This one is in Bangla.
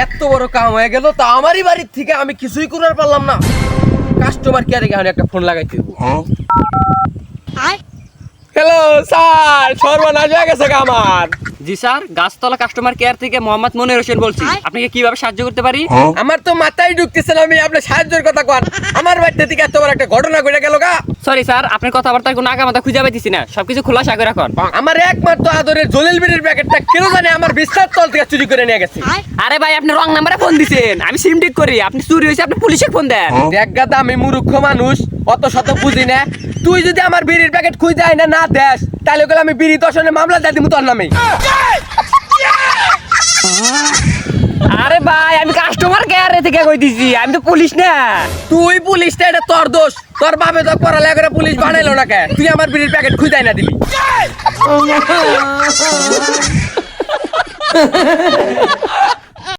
এত বড় কাম হয়ে গেল, তা আমারই বাড়ির থেকে আমি কিছুই করার পারলাম না। কাস্টমার কেয়ারে গিয়ে একটা ফোন লাগাইতে হইব। হ্যালো স্যার, সর্বনাশ হয়ে গেছে আমার। জি স্যার, গাছতলা কাস্টমার কেয়ার থেকে মোহাম্মদ মনির হোসেন বলছি। আপনাকে কিভাবে সাহায্য করতে পারি? আমার তো মাথায় ঢুকতেছে না, আমি আপনার সাহায্যের কথা কন। আমার বাড়িতে থেকে এত বড় একটা ঘটনা ঘটে গেল গা। সরি স্যার, আপনার কথাবার্তার কোনো আগামাথা খুঁজে পাইতেছি না, সবকিছু খোলাসা করে রাখুন। আমার একমাত্র আদরের জলিল বিড়ির প্যাকেটটা কেন জানে আমার বিস্তার তল থেকে চুরি করে নিয়ে গেছে। আরে ভাই, আপনি রং নাম্বারে ফোন দিছেন, আমি সিম ঠিক করি। আপনি চুরি হয়েছে, আপনি পুলিশে ফোন দেন। দেখ গাদা, আমি মূর্খ মানুষ, অত শত বুঝি না। তুই যদি আমার বিড়ির প্যাকেট খুঁজে আয় না দেস, তাহলে ওগুলো আমি বিড়ি দর্শনের মামলা দিয়ে দিব তোর নামে। আরে ভাই, আমি কাস্টমার কেয়ারে থেকে কই দিছি, আমি তো পুলিশ না। তুই পুলিশ না, এটা তোর দোষ। তোর বাপে তো পড়ালেখা করে পুলিশ বানাইলো না কে? তুই আমার বিড়ির প্যাকেট খুঁজে আয় না দিলি।